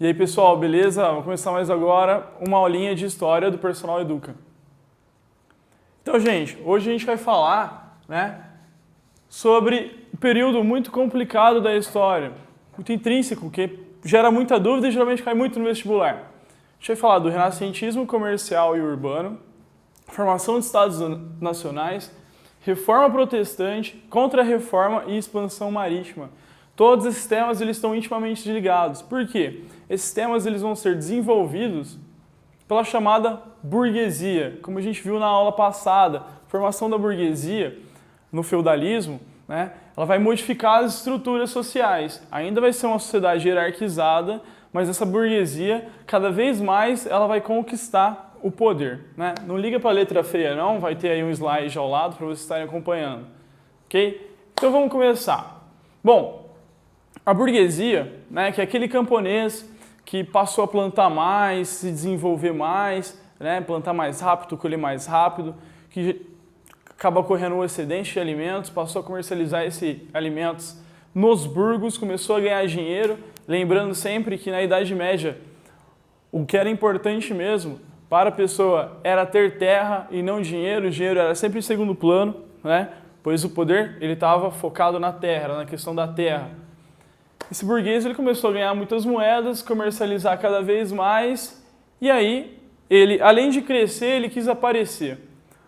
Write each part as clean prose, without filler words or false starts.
E aí, pessoal, beleza? Vamos começar mais agora uma aulinha de história do Personal Educa. Então, gente, hoje a gente vai falar, sobre um período muito complicado da história, muito intrínseco, que gera muita dúvida e geralmente cai muito no vestibular. A gente vai falar do renascentismo comercial e urbano, formação de estados nacionais, reforma protestante, contra-reforma e expansão marítima. Todos esses temas eles estão intimamente ligados. Por quê? Esses temas eles vão ser desenvolvidos pela chamada burguesia. Como a gente viu na aula passada, a formação da burguesia no feudalismo, ela vai modificar as estruturas sociais. Ainda vai ser uma sociedade hierarquizada, mas essa burguesia, cada vez mais, ela vai conquistar o poder. Não liga para a letra feia não, vai ter aí um slide ao lado para vocês estarem acompanhando. Ok? Então vamos começar. Bom, a burguesia, que é aquele camponês que passou a plantar mais, se desenvolver mais, plantar mais rápido, colher mais rápido, que acaba correndo um excedente de alimentos, passou a comercializar esses alimentos nos burgos, começou a ganhar dinheiro, lembrando sempre que na Idade Média o que era importante mesmo para a pessoa era ter terra e não dinheiro, o dinheiro era sempre em segundo plano, pois o poder ele estava focado na terra, na questão da terra. Esse burguês ele começou a ganhar muitas moedas, comercializar cada vez mais, e aí ele, além de crescer, ele quis aparecer.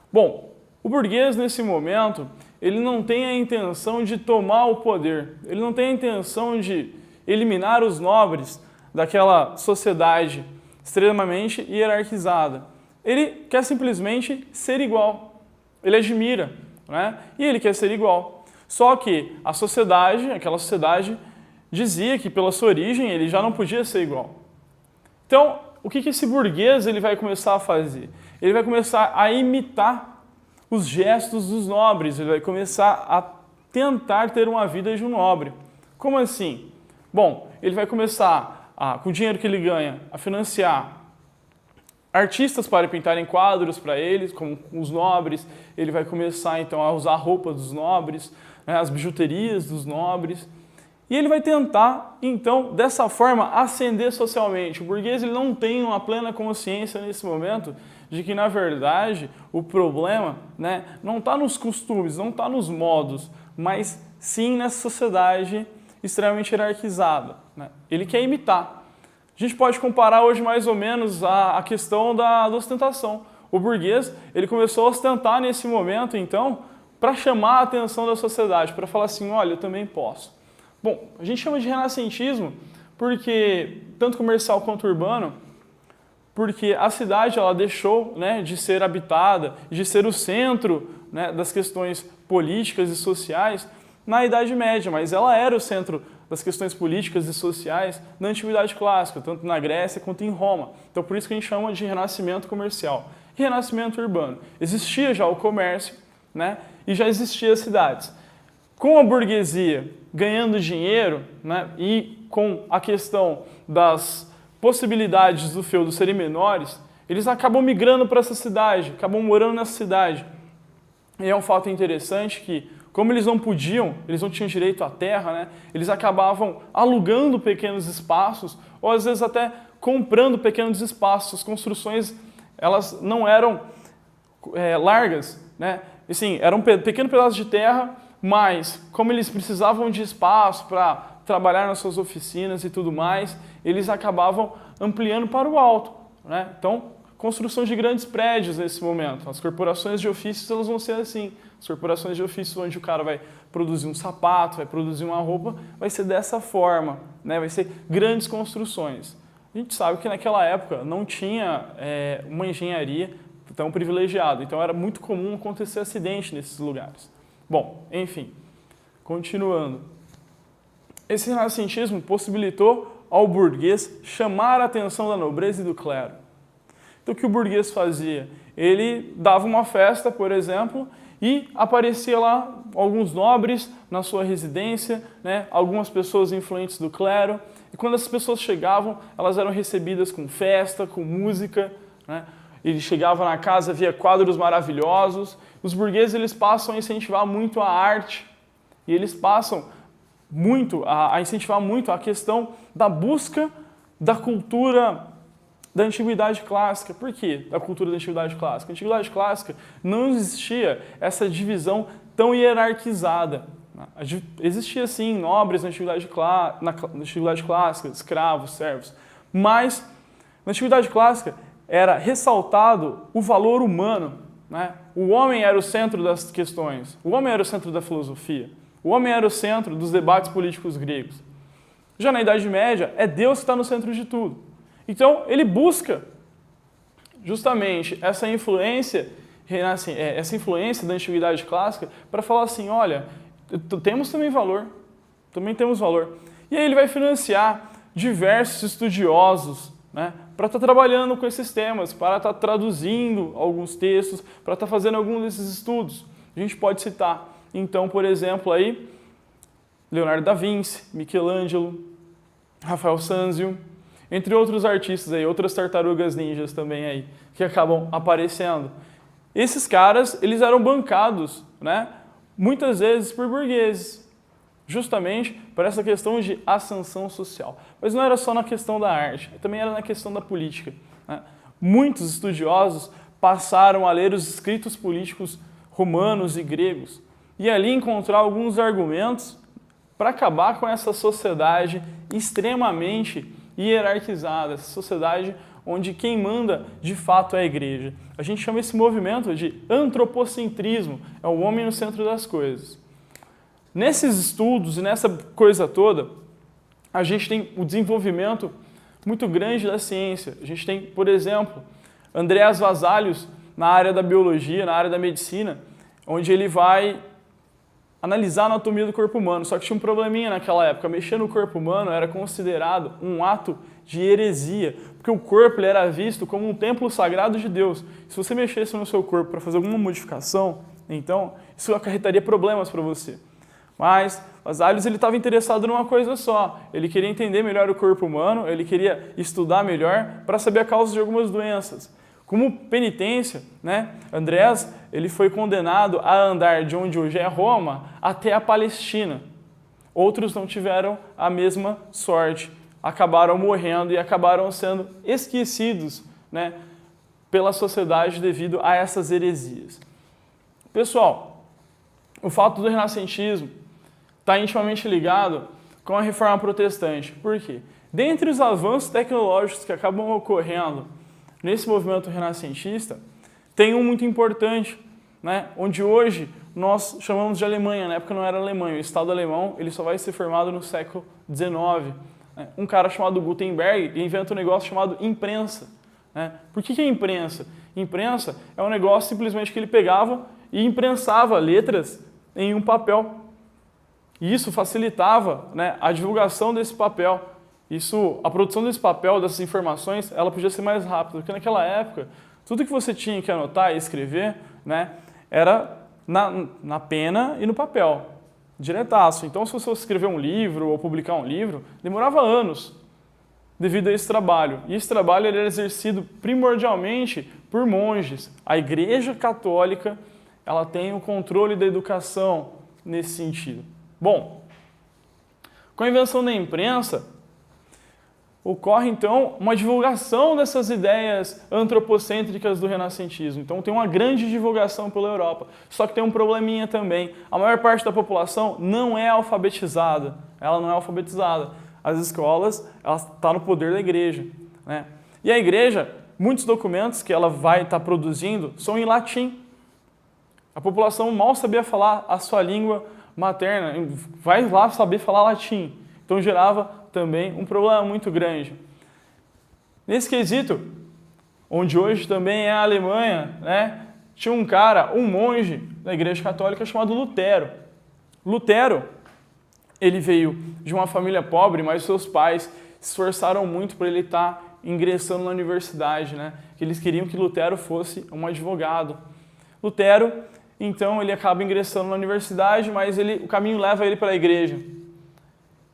Bom, o burguês nesse momento, ele não tem a intenção de tomar o poder, ele não tem a intenção de eliminar os nobres daquela sociedade extremamente hierarquizada. Ele quer simplesmente ser igual, ele admira, e ele quer ser igual. Só que a sociedade, aquela sociedade, dizia que pela sua origem ele já não podia ser igual. Então, o que esse burguês ele vai começar a fazer? Ele vai começar a imitar os gestos dos nobres, ele vai começar a tentar ter uma vida de um nobre. Como assim? Bom, ele vai começar, com o dinheiro que ele ganha, a financiar artistas para pintarem quadros para eles, como os nobres. Ele vai começar então a usar a roupa dos nobres, as bijuterias dos nobres. E ele vai tentar, então, dessa forma, ascender socialmente. O burguês ele não tem uma plena consciência nesse momento de que, na verdade, o problema não está nos costumes, não está nos modos, mas sim nessa sociedade extremamente hierarquizada. Ele quer imitar. A gente pode comparar hoje mais ou menos a questão da ostentação. O burguês ele começou a ostentar nesse momento, então, para chamar a atenção da sociedade, para falar assim, olha, eu também posso. Bom, a gente chama de renascentismo porque, tanto comercial quanto urbano, porque a cidade ela deixou de ser habitada, de ser o centro das questões políticas e sociais na Idade Média, mas ela era o centro das questões políticas e sociais na Antiguidade Clássica, tanto na Grécia quanto em Roma. Então, por isso que a gente chama de renascimento comercial e renascimento urbano. Existia já o comércio e já existiam as cidades. Com a burguesia ganhando dinheiro e com a questão das possibilidades do feudo serem menores, eles acabam migrando para essa cidade, acabam morando nessa cidade. E é um fato interessante que, como eles não tinham direito à terra, eles acabavam alugando pequenos espaços ou às vezes até comprando pequenos espaços. As construções elas não eram largas, assim, era um pequeno pedaço de terra, mas, como eles precisavam de espaço para trabalhar nas suas oficinas e tudo mais, eles acabavam ampliando para o alto. Então, construção de grandes prédios nesse momento. As corporações de ofícios elas vão ser assim. As corporações de ofícios onde o cara vai produzir um sapato, vai produzir uma roupa, vai ser dessa forma. Vai ser grandes construções. A gente sabe que naquela época não tinha uma engenharia tão privilegiada. Então, era muito comum acontecer acidente nesses lugares. Bom, enfim, continuando. Esse renascentismo possibilitou ao burguês chamar a atenção da nobreza e do clero. Então, o que o burguês fazia? Ele dava uma festa, por exemplo, e aparecia lá alguns nobres na sua residência, algumas pessoas influentes do clero. E quando essas pessoas chegavam, elas eram recebidas com festa, com música. Ele chegava na casa, via quadros maravilhosos. Os burgueses eles passam a incentivar muito a arte e eles passam a incentivar muito a questão da busca da cultura da Antiguidade Clássica. Por quê da cultura da Antiguidade Clássica? Na Antiguidade Clássica não existia essa divisão tão hierarquizada. Existia, sim, nobres na Antiguidade Clássica, escravos, servos, mas na Antiguidade Clássica era ressaltado o valor humano, né? O homem era o centro das questões, o homem era o centro da filosofia, o homem era o centro dos debates políticos gregos. Já na Idade Média, é Deus que está no centro de tudo. Então, ele busca justamente essa influência da Antiguidade Clássica para falar assim, olha, temos também valor, também temos valor. E aí ele vai financiar diversos estudiosos, né, para estar trabalhando com esses temas, para estar traduzindo alguns textos, para estar fazendo algum desses estudos. A gente pode citar, então, por exemplo, aí, Leonardo da Vinci, Michelangelo, Rafael Sanzio, entre outros artistas aí, outras tartarugas ninjas também aí, que acabam aparecendo. Esses caras, eles eram bancados, né, muitas vezes por burgueses, justamente por essa questão de ascensão social. Mas não era só na questão da arte, também era na questão da política, né? Muitos estudiosos passaram a ler os escritos políticos romanos e gregos e ali encontrar alguns argumentos para acabar com essa sociedade extremamente hierarquizada, essa sociedade onde quem manda de fato é a igreja. A gente chama esse movimento de antropocentrismo, é o homem no centro das coisas. Nesses estudos e nessa coisa toda, a gente tem o desenvolvimento muito grande da ciência. A gente tem, por exemplo, Andreas Vesalius na área da biologia, na área da medicina, onde ele vai analisar a anatomia do corpo humano. Só que tinha um probleminha naquela época. Mexer no corpo humano era considerado um ato de heresia, porque o corpo ele era visto como um templo sagrado de Deus. Se você mexesse no seu corpo para fazer alguma modificação, então isso acarretaria problemas para você. Mas Vesalius estava interessado numa coisa só, ele queria entender melhor o corpo humano, ele queria estudar melhor para saber a causa de algumas doenças. Como penitência, né, Andrés ele foi condenado a andar de onde hoje é Roma até a Palestina. Outros não tiveram a mesma sorte, acabaram morrendo e acabaram sendo esquecidos, né, pela sociedade devido a essas heresias. Pessoal, o fato do renascentismo está intimamente ligado com a reforma protestante. Por quê? Dentre os avanços tecnológicos que acabam ocorrendo nesse movimento renascentista, tem um muito importante, né? Onde hoje nós chamamos de Alemanha, na época não era Alemanha, o Estado alemão ele só vai ser formado no século XIX. Né? Um cara chamado Gutenberg inventa um negócio chamado imprensa. Né? Por que é imprensa? Imprensa é um negócio simplesmente que ele pegava e imprensava letras em um papel. E isso facilitava, né, a divulgação desse papel. A produção desse papel, dessas informações, ela podia ser mais rápida, porque naquela época, tudo que você tinha que anotar e escrever, né, era na pena e no papel, diretaço. Então, se você escrever um livro ou publicar um livro, demorava anos devido a esse trabalho. E esse trabalho ele era exercido primordialmente por monges. A Igreja Católica ela tem o controle da educação nesse sentido. Bom, com a invenção da imprensa, ocorre então uma divulgação dessas ideias antropocêntricas do renascentismo. Então tem uma grande divulgação pela Europa. Só que tem um probleminha também. A maior parte da população não é alfabetizada. Ela não é alfabetizada. As escolas, ela está no poder da igreja, né? E a igreja, muitos documentos que ela vai estar produzindo são em latim. A população mal sabia falar a sua língua materna, vai lá saber falar latim. Então gerava também um problema muito grande. Nesse quesito, onde hoje também é a Alemanha, né, tinha um cara, um monge da Igreja Católica chamado Lutero. Lutero, ele veio de uma família pobre, mas seus pais se esforçaram muito para ele estar ingressando na universidade, né? Eles queriam que Lutero fosse um advogado. Lutero, então, ele acaba ingressando na universidade, mas o caminho leva ele para a igreja.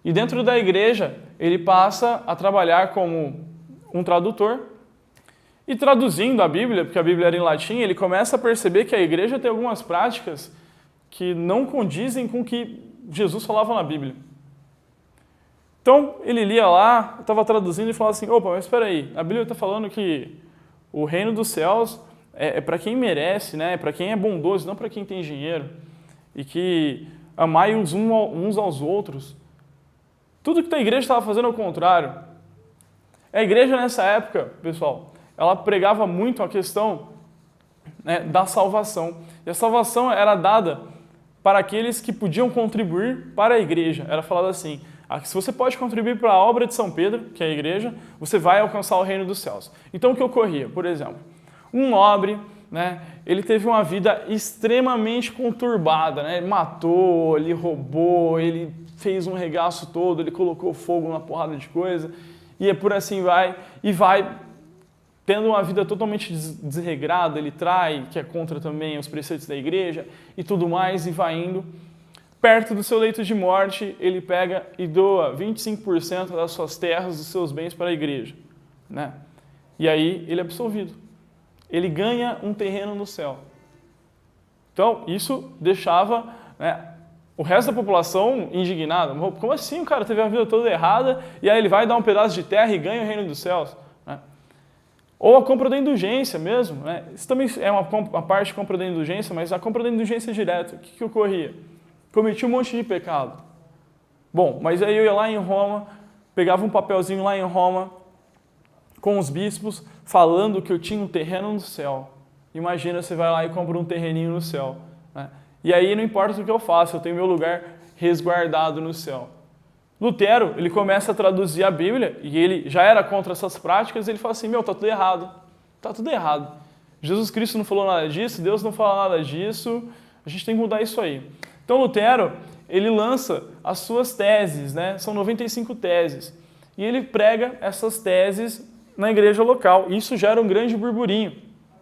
E dentro da igreja, ele passa a trabalhar como um tradutor. E traduzindo a Bíblia, porque a Bíblia era em latim, ele começa a perceber que a igreja tem algumas práticas que não condizem com o que Jesus falava na Bíblia. Então, ele lia lá, estava traduzindo e falava assim, opa, mas espera aí, a Bíblia está falando que o reino dos céus é para quem merece, né? É para quem é bondoso, não para quem tem dinheiro. E que amai uns aos outros. Tudo que a igreja estava fazendo ao contrário. A igreja nessa época, pessoal, ela pregava muito a questão, né, da salvação. E a salvação era dada para aqueles que podiam contribuir para a igreja. Era falado assim, se você pode contribuir para a obra de São Pedro, que é a igreja, você vai alcançar o reino dos céus. Então o que ocorria? Por exemplo, um nobre, né, ele teve uma vida extremamente conturbada, né? Ele matou, ele roubou, ele fez um regaço todo, ele colocou fogo na porrada de coisa, e por assim vai, e vai tendo uma vida totalmente desregrada, ele trai, que é contra também os preceitos da igreja, e tudo mais, e vai indo. Perto do seu leito de morte, ele pega e doa 25% das suas terras, dos seus bens para a igreja, né? E aí ele é absolvido. Ele ganha um terreno no céu. Então, isso deixava, né, o resto da população indignada. Como assim o cara teve a vida toda errada e aí ele vai dar um pedaço de terra e ganha o reino dos céus? Né? Ou a compra da indulgência mesmo. Né? Isso também é uma parte de compra da indulgência, mas a compra da indulgência direta. O que ocorria? Cometi um monte de pecado. Bom, mas aí eu ia lá em Roma, pegava um papelzinho lá em Roma, com os bispos, falando que eu tinha um terreno no céu. Imagina, você vai lá e compra um terreninho no céu. Né? E aí não importa o que eu faço, eu tenho meu lugar resguardado no céu. Lutero, ele começa a traduzir a Bíblia, e ele já era contra essas práticas, e ele fala assim, tá tudo errado. Tá tudo errado. Jesus Cristo não falou nada disso, Deus não fala nada disso, a gente tem que mudar isso aí. Então Lutero, ele lança as suas teses, né? São 95 teses. E ele prega essas teses na igreja local. Isso gera um grande burburinho,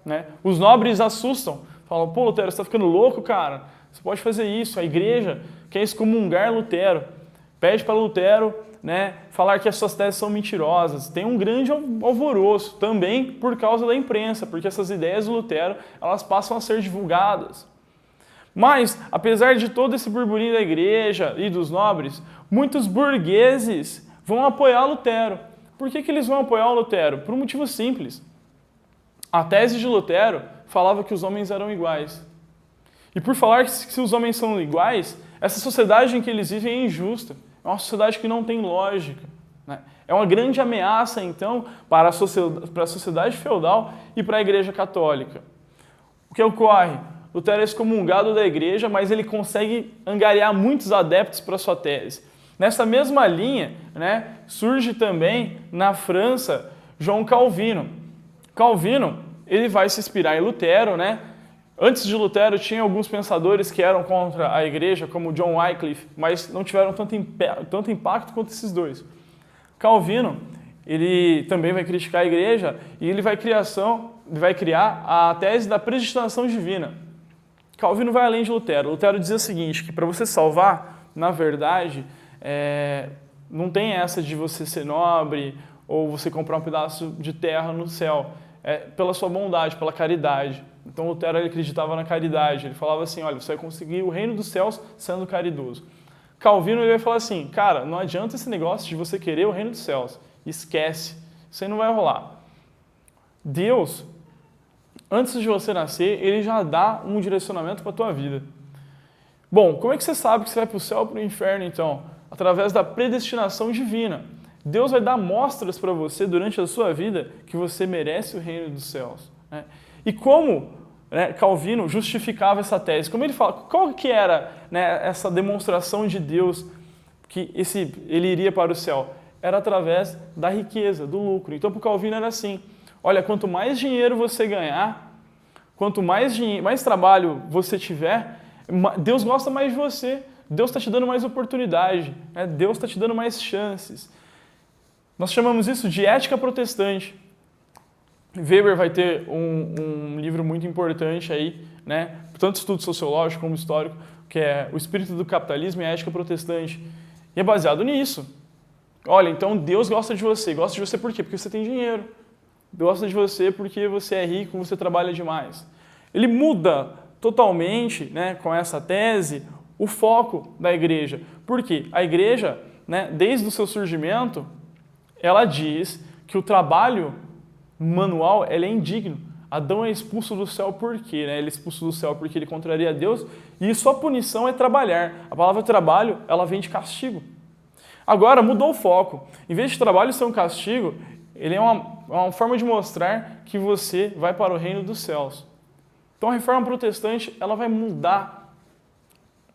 né? Os nobres assustam, falam, pô, Lutero, você está ficando louco, cara? Você pode fazer isso. A igreja quer excomungar Lutero. Pede para Lutero, né, falar que as suas teses são mentirosas. Tem um grande alvoroço também por causa da imprensa, porque essas ideias do Lutero, elas passam a ser divulgadas. Mas, apesar de todo esse burburinho da igreja e dos nobres, muitos burgueses vão apoiar Lutero. Por que eles vão apoiar o Lutero? Por um motivo simples. A tese de Lutero falava que os homens eram iguais. E por falar que se os homens são iguais, essa sociedade em que eles vivem é injusta. É uma sociedade que não tem lógica. Né? É uma grande ameaça, então, para a sociedade feudal e para a igreja católica. O que ocorre? Lutero é excomungado da igreja, mas ele consegue angariar muitos adeptos para sua tese. Nessa mesma linha, né, surge também na França João Calvino. Calvino, ele vai se inspirar em Lutero, né? Antes de Lutero tinha alguns pensadores que eram contra a igreja, como John Wycliffe, mas não tiveram tanto impacto quanto esses dois. Calvino, ele também vai criticar a igreja e ele vai criar a tese da predestinação divina. Calvino vai além de Lutero. Lutero dizia o seguinte, que para você salvar, na verdade, não tem essa de você ser nobre ou você comprar um pedaço de terra no céu. É pela sua bondade, pela caridade. Então Lutero, ele acreditava na caridade. Ele falava assim, olha, você vai conseguir o reino dos céus sendo caridoso. Calvino, ele vai falar assim, cara, não adianta esse negócio de você querer o reino dos céus. Esquece. Isso aí não vai rolar. Deus, antes de você nascer, ele já dá um direcionamento para a tua vida. Bom, como é que você sabe que você vai para o céu ou para o inferno, então? Através da predestinação divina. Deus vai dar mostras para você durante a sua vida que você merece o reino dos céus. Né? E como, né, Calvino justificava essa tese? Como ele fala, qual que era, né, essa demonstração de Deus que ele iria para o céu? Era através da riqueza, do lucro. Então, para o Calvino era assim, olha, quanto mais dinheiro você ganhar, quanto mais trabalho você tiver, Deus gosta mais de você. Deus está te dando mais oportunidade. Né? Deus está te dando mais chances. Nós chamamos isso de ética protestante. Weber vai ter um livro muito importante aí, né? Tanto estudo sociológico como histórico, que é O Espírito do Capitalismo e a Ética Protestante. E é baseado nisso. Olha, então Deus gosta de você. Gosta de você por quê? Porque você tem dinheiro. Gosta de você porque você é rico, você trabalha demais. Ele muda totalmente, né, com essa tese, o foco da igreja. Por quê? A igreja, né, desde o seu surgimento, ela diz que o trabalho manual ele é indigno. Adão é expulso do céu por quê? Né? Ele é expulso do céu porque ele contraria a Deus e sua punição é trabalhar. A palavra trabalho, ela vem de castigo. Agora, mudou o foco. Em vez de trabalho ser um castigo, ele é uma forma de mostrar que você vai para o reino dos céus. Então, a reforma protestante ela vai mudar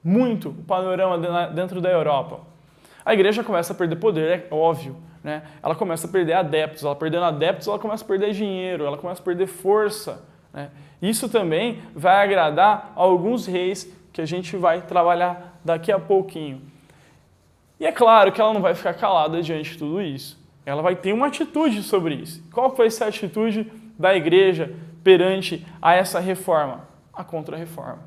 muito o panorama dentro da Europa. A igreja começa a perder poder, é óbvio. Né? Ela começa a perder adeptos. Ela perdendo adeptos, ela começa a perder dinheiro, ela começa a perder força. Né? Isso também vai agradar a alguns reis que a gente vai trabalhar daqui a pouquinho. E é claro que ela não vai ficar calada diante de tudo isso. Ela vai ter uma atitude sobre isso. Qual vai ser a atitude da igreja perante a essa reforma? A contra-reforma.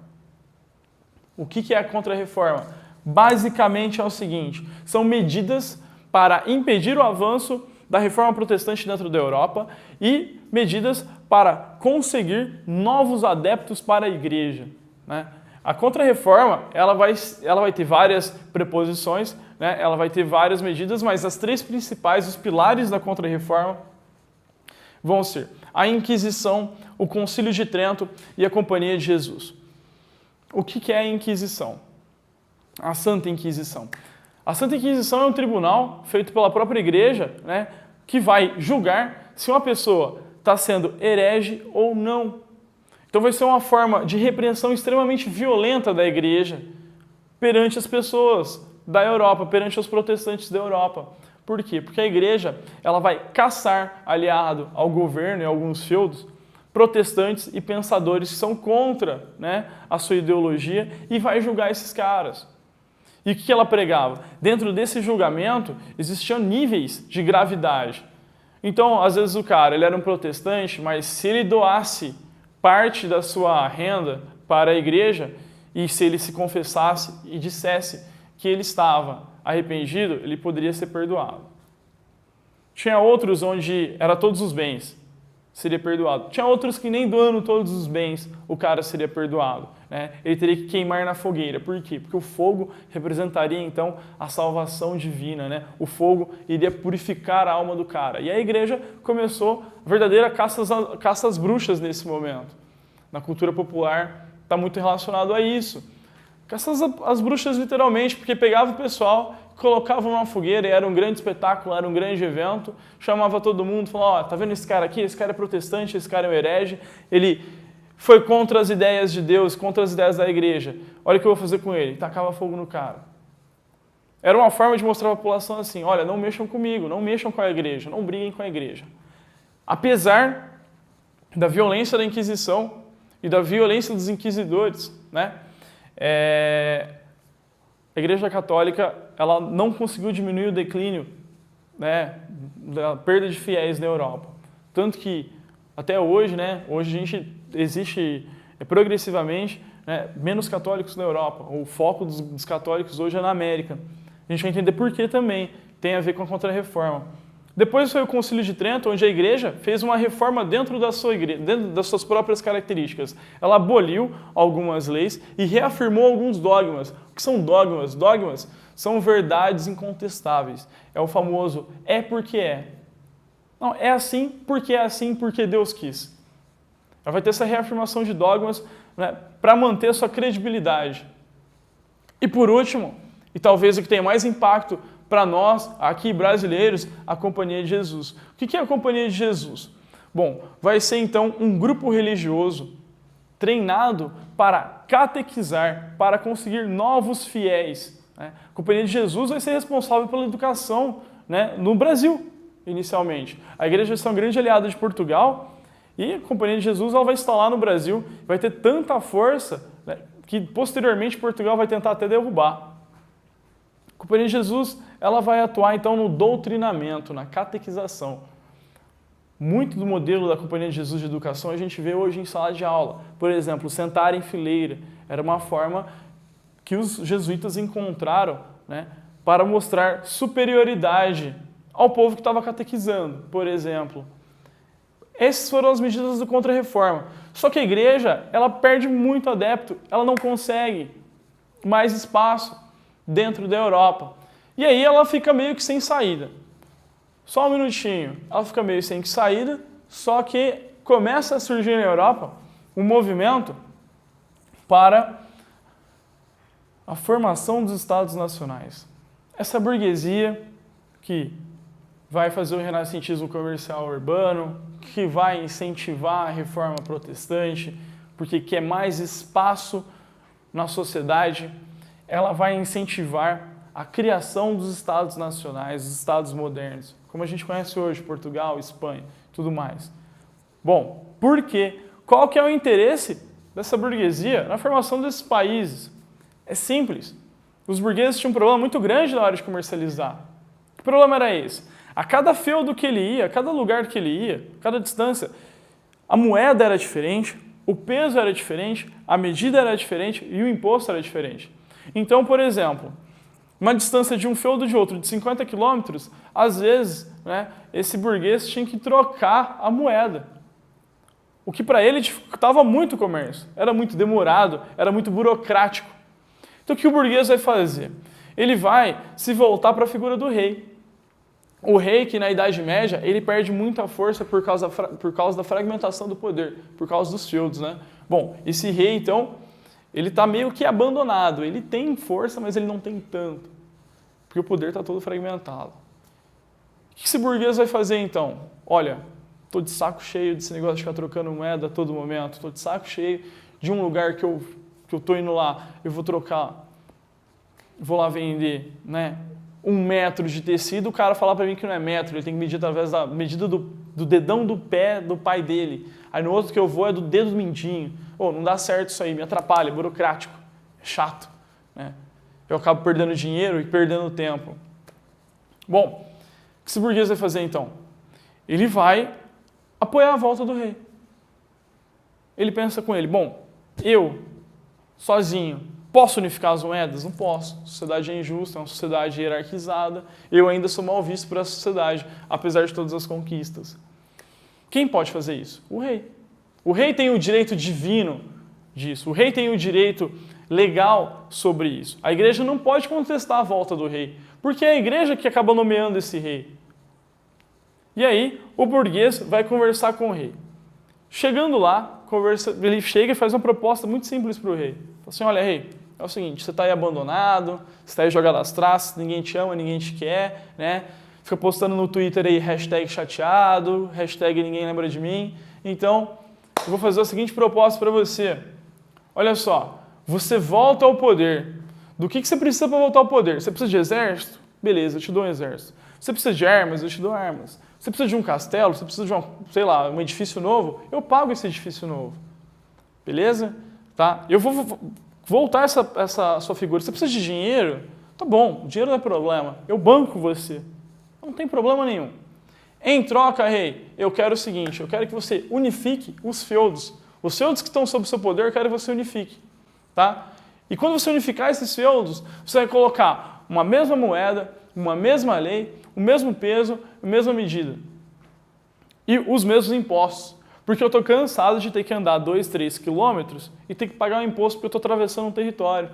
O que é a contra-reforma? Basicamente é o seguinte, são medidas para impedir o avanço da reforma protestante dentro da Europa e medidas para conseguir novos adeptos para a igreja. Né? A contra-reforma ela vai ter várias preposições, né? Ela vai ter várias medidas, mas as três principais, os pilares da contra-reforma vão ser a Inquisição, o Concílio de Trento e a Companhia de Jesus. O que é a Inquisição? A Santa Inquisição. A Santa Inquisição é um tribunal feito pela própria igreja, né, que vai julgar se uma pessoa está sendo herege ou não. Então vai ser uma forma de repreensão extremamente violenta da igreja perante as pessoas da Europa, perante os protestantes da Europa. Por quê? Porque a igreja ela vai caçar, aliado ao governo e alguns feudos, protestantes e pensadores que são contra, né, a sua ideologia e vai julgar esses caras. E o que ela pregava? Dentro desse julgamento existiam níveis de gravidade. Então, às vezes o cara ele era um protestante, mas se ele doasse parte da sua renda para a igreja e se ele se confessasse e dissesse que ele estava arrependido, ele poderia ser perdoado. Tinha outros onde era todos os bens, seria perdoado. Tinha outros que nem doando todos os bens o cara seria perdoado. Né? Ele teria que queimar na fogueira. Por quê? Porque o fogo representaria então a salvação divina. Né? O fogo iria purificar a alma do cara. E a igreja começou a verdadeira caça às bruxas nesse momento. Na cultura popular está muito relacionado a isso. Caça às bruxas literalmente, porque pegava o pessoal, colocava numa fogueira e era um grande espetáculo, era um grande evento, chamava todo mundo, falava, ó, tá vendo esse cara aqui? Esse cara é protestante, esse cara é um herege, ele foi contra as ideias de Deus, contra as ideias da igreja. Olha o que eu vou fazer com ele. Tacava fogo no cara. Era uma forma de mostrar à população assim, olha, não mexam comigo, não mexam com a igreja, não briguem com a igreja. Apesar da violência da Inquisição e da violência dos inquisidores, né? A Igreja Católica ela não conseguiu diminuir o declínio, né, da perda de fiéis na Europa. Tanto que até hoje, né, hoje existe progressivamente, né, menos católicos na Europa. O foco dos católicos hoje é na América. A gente vai entender por que também tem a ver com a Contra-Reforma. Depois foi o Concílio de Trento, onde a igreja fez uma reforma dentro da sua igreja, dentro das suas próprias características. Ela aboliu algumas leis e reafirmou alguns dogmas. O que são dogmas? Dogmas são verdades incontestáveis. É o famoso é porque é. Não, é assim porque Deus quis. Ela vai ter essa reafirmação de dogmas, né, para manter a sua credibilidade. E por último, e talvez o que tenha mais impacto para nós, aqui brasileiros, a Companhia de Jesus. O que é a Companhia de Jesus? Bom, vai ser então um grupo religioso treinado para catequizar, para conseguir novos fiéis. Né? A Companhia de Jesus vai ser responsável pela educação, né, no Brasil, inicialmente. A igreja vai ser uma grande aliada de Portugal e a Companhia de Jesus ela vai instalar no Brasil, vai ter tanta força, né, que posteriormente Portugal vai tentar até derrubar. A Companhia de Jesus ela vai atuar então no doutrinamento, na catequização. Muito do modelo da Companhia de Jesus de educação a gente vê hoje em sala de aula. Por exemplo, sentar em fileira era uma forma que os jesuítas encontraram, né, para mostrar superioridade ao povo que estava catequizando, por exemplo. Essas foram as medidas da Contra-Reforma. Só que a igreja ela perde muito adepto, ela não consegue mais espaço dentro da Europa. E aí ela fica meio que sem saída. Só um minutinho. Ela fica meio sem saída, só que começa a surgir na Europa um movimento para a formação dos Estados nacionais. Essa burguesia que vai fazer o renascentismo comercial urbano, que vai incentivar a reforma protestante, porque quer mais espaço na sociedade, ela vai incentivar a criação dos Estados nacionais, dos Estados modernos, como a gente conhece hoje, Portugal, Espanha, tudo mais. Bom, por quê? Qual que é o interesse dessa burguesia na formação desses países? É simples. Os burgueses tinham um problema muito grande na hora de comercializar. Que problema era esse? A cada feudo que ele ia, a cada lugar que ele ia, a cada distância, a moeda era diferente, o peso era diferente, a medida era diferente e o imposto era diferente. Então, por exemplo, uma distância de um feudo de outro de 50 quilômetros, às vezes, né, esse burguês tinha que trocar a moeda. O que para ele dificultava muito o comércio. Era muito demorado, era muito burocrático. Então o que o burguês vai fazer? Ele vai se voltar para a figura do rei. O rei que na Idade Média ele perde muita força por causa da fragmentação do poder, por causa dos feudos, né? Bom, esse rei então, ele está meio que abandonado. Ele tem força, mas ele não tem tanto, porque o poder está todo fragmentado. O que esse burguês vai fazer então? Olha, estou de saco cheio desse negócio de ficar trocando moeda a todo momento, estou de saco cheio de um lugar que eu estou indo lá, eu vou trocar, vou lá vender, né, 1 metro de tecido, o cara falar para mim que não é metro, ele tem que medir através da medida do dedão do pé do pai dele. Aí no outro que eu vou é do dedo do mindinho. Não dá certo isso aí, me atrapalha, é burocrático, é chato, né? Eu acabo perdendo dinheiro e perdendo tempo. Bom, o que esse burguês vai fazer então? Ele vai apoiar a volta do rei. Ele pensa com ele, bom, eu, sozinho, posso unificar as moedas? Não posso. A sociedade é injusta, é uma sociedade hierarquizada. Eu ainda sou mal visto por essa sociedade, apesar de todas as conquistas. Quem pode fazer isso? O rei. O rei tem o direito divino disso. O rei tem o direito legal sobre isso. A igreja não pode contestar a volta do rei, porque é a igreja que acaba nomeando esse rei. E aí, o burguês vai conversar com o rei. Chegando lá, ele chega e faz uma proposta muito simples para o rei. Fala assim, olha, rei, é o seguinte, você está aí abandonado, você está aí jogado às traças, ninguém te ama, ninguém te quer, né? Fica postando no Twitter aí, #chateado, #ninguém lembra de mim. Então, eu vou fazer a seguinte proposta para você. Olha só, você volta ao poder. Do que você precisa para voltar ao poder? Você precisa de exército? Beleza, eu te dou um exército. Você precisa de armas? Eu te dou armas. Você precisa de um castelo? Você precisa de um edifício novo? Eu pago esse edifício novo. Beleza? Tá? Eu vou voltar essa sua figura. Você precisa de dinheiro? Tá bom, dinheiro não é problema. Eu banco você. Não tem problema nenhum. Em troca, rei, eu quero o seguinte, eu quero que você unifique os feudos. Os feudos que estão sob o seu poder, eu quero que você unifique. Tá? E quando você unificar esses feudos, você vai colocar uma mesma moeda, uma mesma lei, o mesmo peso, a mesma medida. E os mesmos impostos. Porque eu estou cansado de ter que andar 2, 3 quilômetros e ter que pagar um imposto porque eu estou atravessando um território.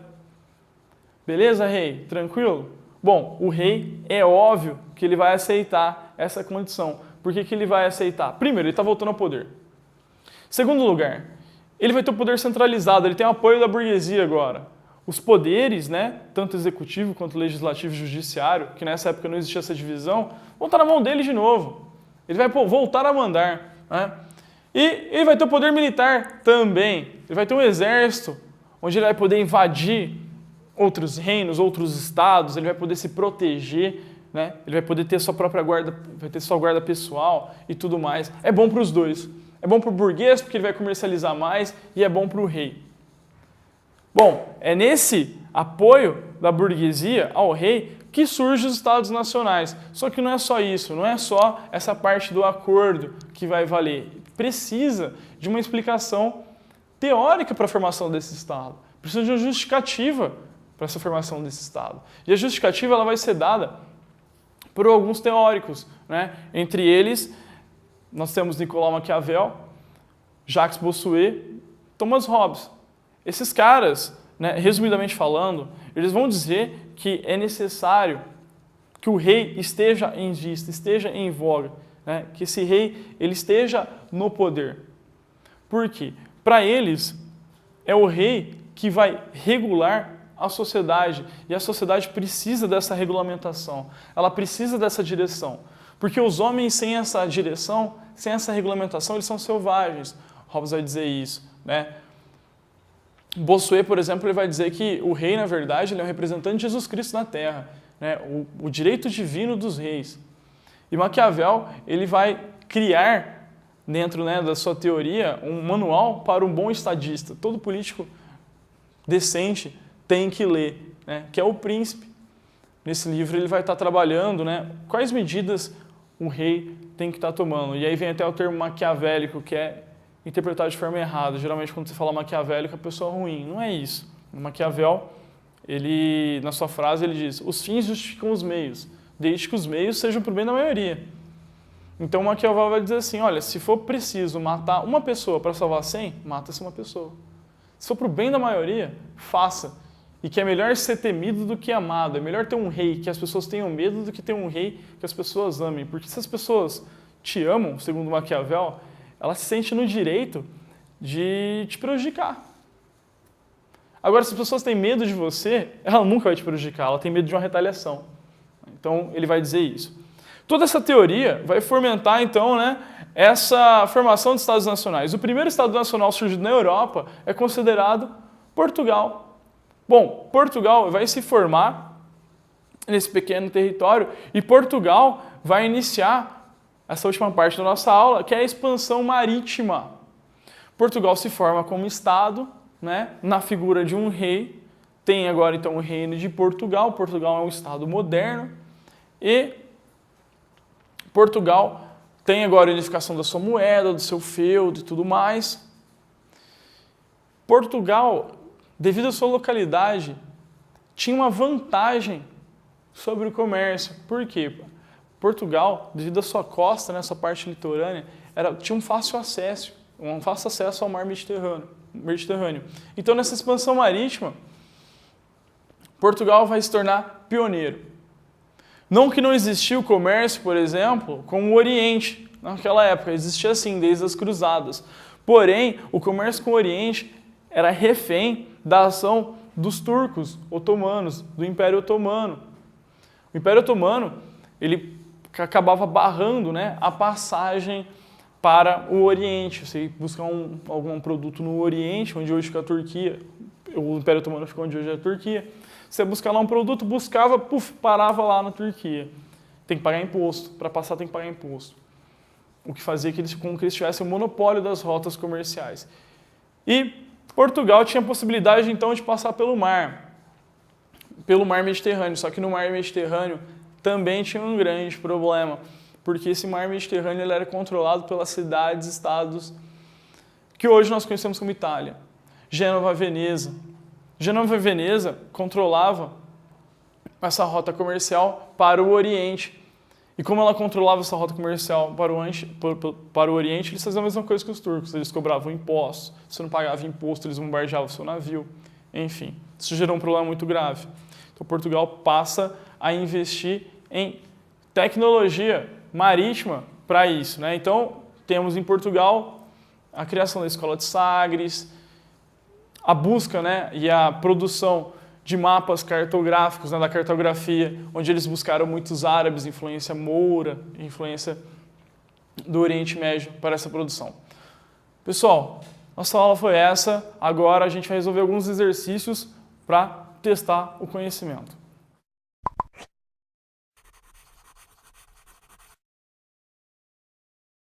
Beleza, rei? Tranquilo? Bom, o rei é óbvio que ele vai aceitar essa condição. Por que ele vai aceitar? Primeiro, ele está voltando ao poder. Segundo lugar, ele vai ter o poder centralizado, ele tem o apoio da burguesia agora. Os poderes, né, tanto executivo quanto legislativo e judiciário, que nessa época não existia essa divisão, vão estar na mão dele de novo. Ele vai voltar a mandar. Né? E ele vai ter o poder militar também. Ele vai ter um exército, onde ele vai poder invadir outros reinos, outros estados, ele vai poder se proteger, né? Ele vai poder ter sua própria guarda, vai ter sua guarda pessoal e tudo mais. É bom para os dois. É bom para o burguês, porque ele vai comercializar mais, e é bom para o rei. Bom, é nesse apoio da burguesia ao rei que surgem os Estados nacionais. Só que não é só isso, não é só essa parte do acordo que vai valer. Precisa de uma explicação teórica para a formação desse Estado. Precisa de uma justificativa para essa formação desse Estado. E a justificativa ela vai ser dada por alguns teóricos. Né? Entre eles, nós temos Nicolau Maquiavel, Jacques Bossuet, Thomas Hobbes. Esses caras, né, resumidamente falando, eles vão dizer que é necessário que o rei esteja em vista, esteja em voga, né? Que esse rei ele esteja no poder. Por quê? Para eles, é o rei que vai regular a sociedade, e a sociedade precisa dessa regulamentação, ela precisa dessa direção, porque os homens sem essa direção, sem essa regulamentação, eles são selvagens. Hobbes vai dizer isso, né? Bossuet, por exemplo, ele vai dizer que o rei, na verdade, ele é um representante de Jesus Cristo na Terra, né? O direito divino dos reis. E Maquiavel, ele vai criar, dentro, né, da sua teoria, um manual para um bom estadista. Todo político decente tem que ler, né? Que é O Príncipe. Nesse livro ele vai estar trabalhando, né, quais medidas o rei tem que estar tomando. E aí vem até o termo maquiavélico, que é interpretado de forma errada. Geralmente, quando você fala maquiavélico, a pessoa é ruim. Não é isso. O Maquiavel, ele, na sua frase, ele diz: os fins justificam os meios, desde que os meios sejam para o bem da maioria. Então, o Maquiavel vai dizer assim: olha, se for preciso matar uma pessoa para salvar 100, mata-se uma pessoa. Se for para o bem da maioria, faça. E que é melhor ser temido do que amado. É melhor ter um rei que as pessoas tenham medo do que ter um rei que as pessoas amem. Porque se as pessoas te amam, segundo Maquiavel, ela se sente no direito de te prejudicar. Agora, se as pessoas têm medo de você, ela nunca vai te prejudicar, ela tem medo de uma retaliação. Então, ele vai dizer isso. Toda essa teoria vai fomentar, então, né, essa formação de Estados nacionais. O primeiro Estado nacional surgido na Europa é considerado Portugal. Bom, Portugal vai se formar nesse pequeno território e Portugal vai iniciar essa última parte da nossa aula, que é a expansão marítima. Portugal se forma como Estado, né, na figura de um rei. Tem agora, então, o reino de Portugal. Portugal é um Estado moderno. E Portugal tem agora a unificação da sua moeda, do seu feudo e tudo mais. Portugal, devido à sua localidade, tinha uma vantagem sobre o comércio. Por quê? Portugal, devido à sua costa, né, sua parte litorânea, tinha um fácil acesso ao mar Mediterrâneo. Então, nessa expansão marítima, Portugal vai se tornar pioneiro. Não que não existia o comércio, por exemplo, com o Oriente. Naquela época, existia sim, desde as cruzadas. Porém, o comércio com o Oriente era refém da ação dos turcos otomanos, do Império Otomano. O Império Otomano, ele acabava barrando, né, a passagem para o Oriente. Você buscar algum produto no Oriente, onde hoje fica a Turquia, o Império Otomano ficou onde hoje é a Turquia. Você buscar lá um produto, buscava, parava lá na Turquia. Tem que pagar imposto. Para passar tem que pagar imposto. O que fazia com que eles tivessem o monopólio das rotas comerciais. E Portugal tinha a possibilidade, então, de passar pelo mar Mediterrâneo. Só que no mar Mediterrâneo também tinha um grande problema, porque esse mar Mediterrâneo ele era controlado pelas cidades-estados que hoje nós conhecemos como Itália. Gênova, Veneza. Gênova e Veneza controlava essa rota comercial para o Oriente. E como ela controlava essa rota comercial para o Oriente, eles faziam a mesma coisa que os turcos. Eles cobravam impostos. Se você não pagava imposto, eles bombardeavam o seu navio. Enfim, isso gerou um problema muito grave. Então, Portugal passa a investir em tecnologia marítima para isso, né? Então, temos em Portugal a criação da Escola de Sagres, a busca, né, e a produção de mapas cartográficos, né, da cartografia, onde eles buscaram muitos árabes, influência moura, influência do Oriente Médio para essa produção. Pessoal, nossa aula foi essa. Agora a gente vai resolver alguns exercícios para testar o conhecimento.